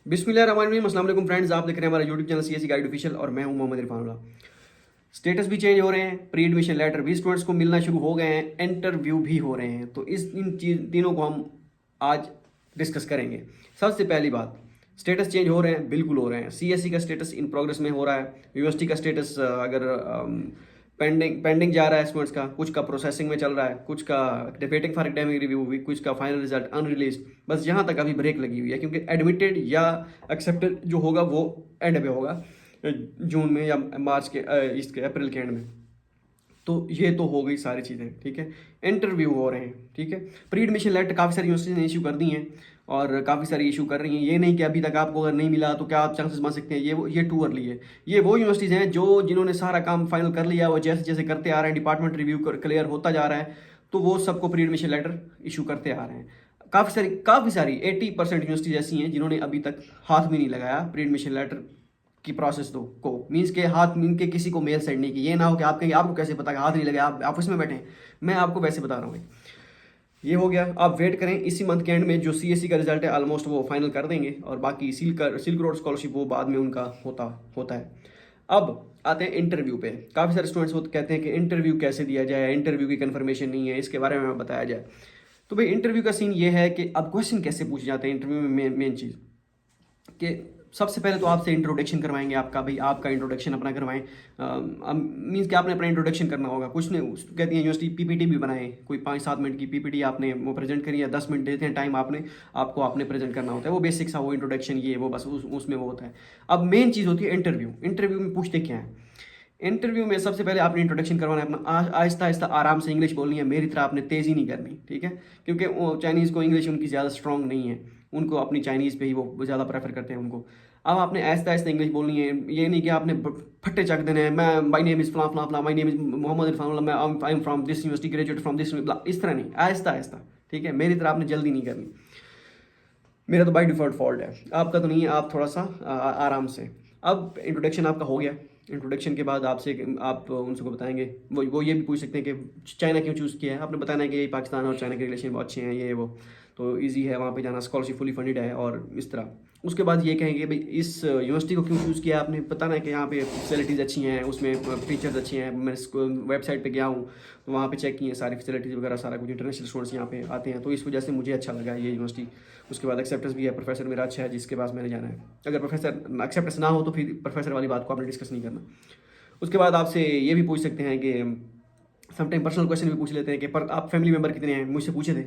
बिस्मिल्लाहिर्रहमानिर्रहीम। अस्सलाम वालेकुम फ्रेंड्स, आप देख रहे हैं हमारा YouTube channel CSE guide official और मैं हूं मोहम्मद इरफान। स्टेटस भी चेंज हो रहे हैं, प्री एडमिशन लेटर भी स्टूडेंट्स को मिलना शुरू हो गए हैं, इंटरव्यू भी हो रहे हैं। तो इन तीनों को हम आज डिस्कस करेंगे। सबसे पहली बात, स्टेटस चेंज हो रहे हैं, बिल्कुल हो रहे हैं। सीएसई का स्टेटस इन प्रोग्रेस में हो रहा है। यूनिवर्सिटी का स्टेटस अगर पेंडिंग जा रहा है स्टूडेंट्स का, कुछ का प्रोसेसिंग में चल रहा है, कुछ का वेटिंग फॉर एकेडमिक रिव्यू, कुछ का फाइनल रिजल्ट अनरिलीज। बस यहाँ तक अभी ब्रेक लगी हुई है, क्योंकि एडमिटेड या एक्सेप्टेड जो होगा वो एंड में होगा, जून में या मार्च के इसके अप्रैल के एंड में। तो ये तो हो गई सारी चीज़ें, ठीक है। इंटरव्यू हो रहे हैं, ठीक है। प्री एडमिशन लेटर काफ़ी सारी यूनिवर्सिटी ने इशू कर दी हैं और काफ़ी सारी इशू कर रही हैं। ये नहीं कि अभी तक आपको अगर नहीं मिला तो क्या आप चांसेस मान सकते हैं, ये टू अर्ली है। ये वो यूनिवर्सिटीज़ हैं जिन्होंने सारा काम फाइनल कर लिया, वो जैसे जैसे करते आ रहे हैं, डिपार्टमेंट रिव्यू क्लियर होता जा रहा है, तो वो सबको प्री एडमिशन लेटर इशू करते आ रहे हैं। काफ़ी सारी 80% यूनिवर्सिटीज ऐसी हैं जिन्होंने अभी तक हाथ भी नहीं लगाया प्री एडमिशन लेटर की प्रोसेस को। मीन्स के हाथ मीन के किसी को मेल सेंड नहीं की। ये ना हो कि आप कहेंगे आपको कैसे पता कि हाथ नहीं लगा, आप ऑफिस में बैठे हैं। मैं आपको वैसे बता रहा हूँ। ये हो गया, आप वेट करें। इसी मंथ के एंड में जो सीएससी का रिजल्ट है ऑलमोस्ट वो फाइनल कर देंगे, और बाकी सिल्क रोड स्कॉलरशिप वो बाद में उनका होता है। अब आते हैं इंटरव्यू पे। काफ़ी सारे स्टूडेंट्स कहते हैं कि इंटरव्यू कैसे दिया जाए, इंटरव्यू की कंफर्मेशन नहीं है, इसके बारे में बताया जाए। तो भाई इंटरव्यू का सीन ये है कि अब क्वेश्चन कैसे पूछे जाते हैं इंटरव्यू में। मेन चीज़ कि सबसे पहले तो आपसे इंट्रोडक्शन करवाएंगे, आपका भाई आपका इंट्रोडक्शन अपना करवाएं। मीन्स कि आपने अपना इंट्रोडक्शन करना होगा। कुछ नहीं कहती है यूनिवर्सिटी, पीपीटी भी बनाएं, कोई 5-7 मिनट की पीपीटी आपने वो प्रेजेंट करी, या 10 मिनट देते हैं टाइम आपने प्रेजेंट करना होता है। वो बेसिक सा वो इंट्रोडक्शन ये वो बस उसमें वो होता है। अब मेन चीज़ होती है इंटरव्यू। इंटरव्यू में पूछते क्या है? इंटरव्यू में सबसे पहले आपने इंट्रोडक्शन करवाना है अपना, आहिस्ता आहिस्ता आराम से इंग्लिश बोलनी है। मेरी तरह आपने तेज़ी नहीं करनी, ठीक है। क्योंकि वो चाइनीज़ को इंग्लिश उनकी ज़्यादा स्ट्रॉन्ग नहीं है, उनको अपनी चाइनीज़ पे ही वो ज़्यादा प्रेफर करते हैं उनको। अब आपने आहिस्ता आहिस्ता इंग्लिश बोलनी है। ये नहीं कि आपने फट्टे चक देने हैं, मैं माई नेम इज़ फला फला फला, my name is Mohammad Irfan, मैं I am from this university, graduate from this, इस तरह नहीं, आहिस्ता आहिस्ता, ठीक है। मेरी तरह आपने जल्दी नहीं करनी। मेरा तो बाई डिफ़ॉल्ट फॉल्ट है, आपका तो नहीं है। आप थोड़ा सा आराम से। अब इंट्रोडक्शन आपका हो गया। इंट्रोडक्शन के बाद आप उनको बताएंगे, वो ये भी पूछ सकते हैं कि चाइना क्यों चूज़ किया है। आपने बताना है कि पाकिस्तान और चाइना के रिलेशन बहुत अच्छे हैं, ये वो, तो इजी है वहाँ पे जाना, स्कॉलरशिप फुली फंडेड है और इस तरह। उसके बाद ये कहेंगे भाई इस यूनिवर्सिटी को क्यों चूज़ किया आपने। बताना है कि यहाँ पे फैसिलिटीज़ अच्छी हैं, उसमें फीचर्स अच्छे हैं। मैं वेबसाइट पे गया हूँ तो वहाँ पे चेक किए हैं सारी फैसिलिटीज़ वगैरह सारा कुछ। इंटरनेशनल स्टूडेंट्स यहाँ पे आते हैं, तो इस वजह से मुझे अच्छा लगा ये यूनिवर्सिटी। उसके बाद एक्सेप्टेंस भी है, प्रोफेसर मेरा अच्छा है जिसके पास मैंने जाना है। अगर प्रोफेसर एक्सेप्टेंस ना हो तो फिर प्रोफेसर वाली बात को आपने डिस्कस नहीं करना। उसके बाद आपसे ये भी पूछ सकते हैं कि समटाइम पर्सनल क्वेश्चन भी पूछ लेते हैं कि पर आप फैमिली मेम्बर कितने हैं, मुझसे पूछे थे।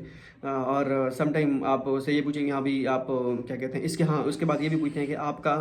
और समटाइम आपसे ये पूछेंगे हाँ भी आप क्या कहते हैं इसके, हाँ उसके बाद ये भी पूछते हैं कि आपका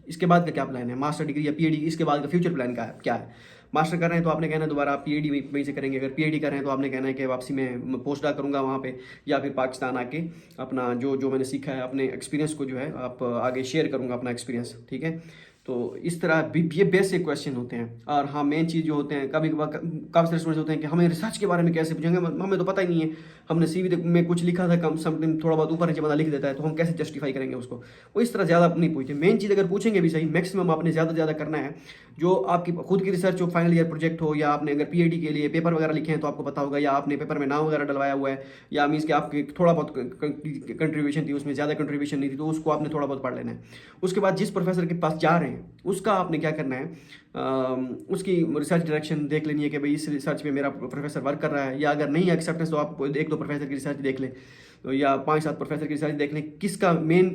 इसके बाद का क्या प्लान है, मास्टर डिग्री या पीएचडी, इसके बाद का फ्यूचर प्लान क्या है। मास्टर कर रहे हैं तो आपने कहना है दोबारा आप पीएचडी वहीं से करेंगे। अगर पीएचडी कर रहे हैं तो आपने कहना है कि वापसी में पोस्ट डॉक करूँगा वहाँ पे, या फिर पाकिस्तान आके अपना जो मैंने सीखा है अपने एक्सपीरियंस को जो है आप आगे शेयर करूँगा अपना एक्सपीरियंस, ठीक है। तो इस तरह ये बेसिक क्वेश्चन होते हैं। और हाँ मेन चीज़ जो होते हैं, कभी कभार काफ़ी सारे स्टूडेंट्स होते हैं कि हमें रिसर्च के बारे में कैसे पूछेंगे, हमें तो पता ही नहीं है, हमने सीवी में कुछ लिखा था, कम समथिंग थोड़ा बहुत ऊपर नीचे बंदा लिख देता है, तो हम कैसे जस्टिफाई करेंगे उसको। वो इस तरह ज़्यादा नहीं पूछते। मेन चीज़ अगर पूछेंगे भी सही, मैक्सिमम आपने ज़्यादा से ज़्यादा करना है जो आपकी खुद की रिसर्च हो, फाइनल ईयर प्रोजेक्ट हो, या आपने अगर पीएचडी के लिए पेपर वगैरह लिखे हैं तो आपको पता होगा, या आपने पेपर में नाम वगैरह डलवाया हुआ है, या मीन्स कि आपकी थोड़ा बहुत कंट्रीब्यूशन थी, उसमें ज़्यादा कंट्रीब्यूशन नहीं थी, तो उसको आपने थोड़ा बहुत पढ़ लेना है। उसके बाद जिस प्रोफेसर के पास जा रहे हैं उसका आपने क्या करना है, उसकी रिसर्च डायरेक्शन देख लेनी है कि भाई इस रिसर्च में मेरा प्रोफेसर वर्क कर रहा है, या अगर नहीं एक्सेप्टेंस तो आप 1-2 प्रोफेसर की रिसर्च देख लें, या 5-7 प्रोफेसर की रिसर्च देख लें, किसका मेन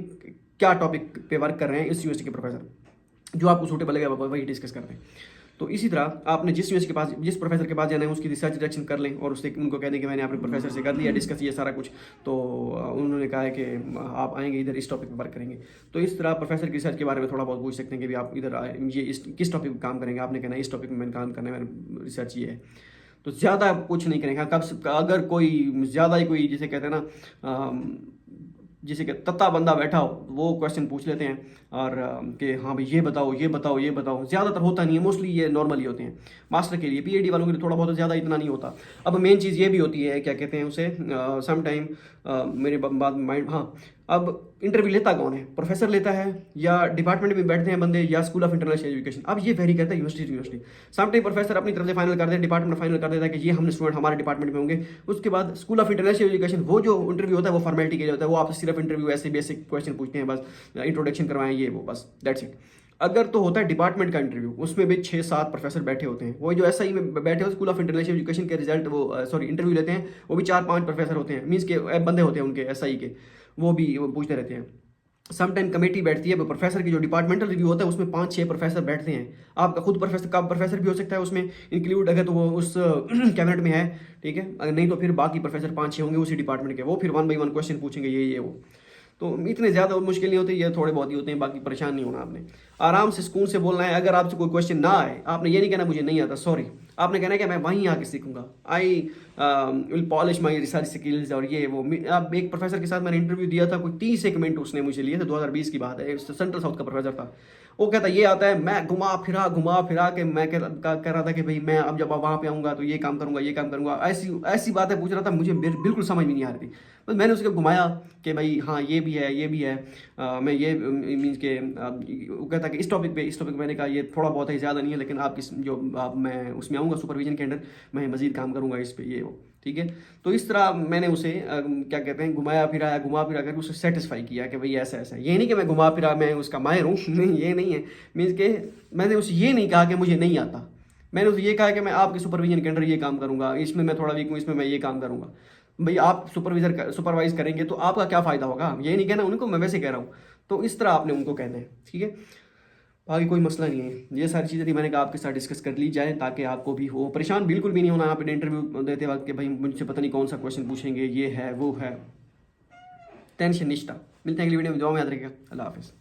क्या टॉपिक पे वर्क कर रहे हैं इस यूनिवर्सिटी के प्रोफेसर, जो आपको सूटेबल लगेगा वही डिस्कस करते हैं। तो इसी तरह आपने जिस यूनिवर्सिटी के पास, जिस प्रोफेसर के पास जाना है उसकी रिसर्च डायरेक्शन कर लें, और उससे उनको कह दें कि मैंने अपने प्रोफेसर से कर लिया डिस्कस ये सारा कुछ, तो उन्होंने कहा है कि आप आएंगे इधर इस टॉपिक पर वर्क करेंगे। तो इस तरह प्रोफेसर की रिसर्च के बारे में थोड़ा बहुत पूछ सकते हैं कि भी आप इधर किस टॉपिक पर काम करेंगे। आपने कहना है इस टॉपिक में मैंने काम करना है, मैंने रिसर्च ये है। तो ज़्यादा कुछ नहीं करेंगे। कब अगर कोई ज़्यादा ही कोई जिसे कहते हैं ना जिसे कि तत्ता बंदा बैठा हो, वो क्वेश्चन पूछ लेते हैं, और कि हाँ भाई ये बताओ ये बताओ ये बताओ। ज़्यादातर होता नहीं है, मोस्टली ये नॉर्मली होते हैं। मास्टर के लिए, पीएचडी वालों के लिए थोड़ा बहुत, ज़्यादा इतना नहीं होता। अब मेन चीज़ ये भी होती है क्या कहते हैं उसे, सम टाइम मेरे बाद माइंड, हाँ अब इंटरव्यू लेता कौन है, प्रोफेसर लेता है या डिपार्टमेंट में बैठते हैं बंदे या स्कूल ऑफ इंटरनेशनल एजुकेशन। अब ये वेरी करता है university to university. Sometime professor अपनी तरफ से फाइनल कर देते हैं, डिपार्टमेंट फाइनल कर देता है कि ये हमने स्टूडेंट हमारे डिपार्टमेंट में होंगे। उसके बाद स्कूल ऑफ इंटरनेशनल एजुकेशन वो जो इंटरव्यू होता है वो फॉर्मेलिटी के लिए होता है, वो आपसे सिर्फ इंटरव्यू ऐसे बेसिक क्वेश्चन पूछते हैं, बस इंट्रोडक्शन करवाएं ये वो, बस दैट्स इट। अगर तो होता है डिपार्टमेंट का इंटरव्यू, उसमें भी 6-7 प्रोफेसर बैठे होते हैं, वो जो एसआई में बैठे हो स्कूल ऑफ इंटरनेशनल एजुकेशन के रिजल्ट वो सॉरी इंटरव्यू लेते हैं, वो भी 4-5 प्रोफेसर होते हैं, मीन्स के बंदे होते हैं उनके एसआई के, वो भी वो पूछते रहते हैं। समटाइम कमेटी बैठती है प्रोफेसर की, जो डिपार्टमेंटल रिव्यू होता है उसमें 5-6 प्रोफेसर बैठते हैं। आपका खुद प्रोफेसर का प्रोफेसर भी हो सकता है उसमें इंक्लूड, अगर तो वो उस कैबिनेट में है, ठीक है, अगर नहीं तो फिर बाकी प्रोफेसर 5-6 होंगे उसी डिपार्टमेंट के, वो फिर 1 बाई 1 क्वेश्चन पूछेंगे ये वो। तो इतने ज़्यादा मुश्किल नहीं होती, ये थोड़े बहुत ही होते हैं, बाकी परेशान नहीं होना आपने, आराम से सुकून से बोलना है। अगर आपसे कोई क्वेश्चन ना आए, आपने ये नहीं कहना मुझे नहीं आता, सॉरी, आपने कहना है कि मैं वहीं आके सीखूंगा, I will polish my research skills और ये वो। अब एक प्रोफेसर के साथ मैंने इंटरव्यू दिया था, कोई 30 मिनट उसने मुझे लिए थे, 2020 की बात है, सेंट्रल साउथ का प्रोफेसर था। वो कहता ये आता है, मैं घुमा फिरा के मैं कह रहा था कि भाई मैं अब जब वहाँ पे आऊँगा तो ये काम करूँगा, ये काम करूँगा, ऐसी ऐसी बातें पूछ रहा था, मुझे बिल्कुल समझ में नहीं आ रही थी। बस मैंने उसको घुमाया कि भाई हाँ ये भी है, ये भी है, मैं ये मीन्स के वो कहता कि इस टॉपिक पे मैंने कहा ये थोड़ा बहुत है, ज़्यादा नहीं है, लेकिन आप किस जो आप मैं उसमें आऊँगा सुपरविजन के अंडर, मैं मज़ीद काम करूँगा इस पे ये वो, ठीक है। तो इस तरह मैंने उसे क्या कहते हैं घुमा फिरा कर उसे सेटिस्फाई किया कि भाई ऐसा ऐसा। ये नहीं कि मैं घुमा फिरा मैं उसका माहिर हूँ नहीं, ये नहीं है, मीन्स के मैंने उसे ये नहीं कहा कि मुझे नहीं आता, मैंने उसे ये कहा कि मैं आपके सुपरविजन के अंडर ये काम करूँगा, इसमें मैं थोड़ा वीक हूँ, इसमें मैं ये काम करूँगा। भाई आप सुपरवाइज करेंगे तो आपका क्या फ़ायदा होगा, ये नहीं कहना उनको, मैं वैसे कह रहा हूँ। तो इस तरह आपने उनको कहना है, ठीक है, बाकी कोई मसला नहीं है। ये सारी चीज़ें थी मैंने कहा आपके साथ डिस्कस कर ली जाए, ताकि आपको भी हो परेशान बिल्कुल भी नहीं होना यहाँ पे इंटरव्यू देते वक्त कि भाई मुझसे पता नहीं कौन सा क्वेश्चन पूछेंगे, ये है वो है, टेंशन निश्ता। मिलते हैं अगली वीडियो में, दुआ में याद रखिएगा, अल्लाह हाफिज़।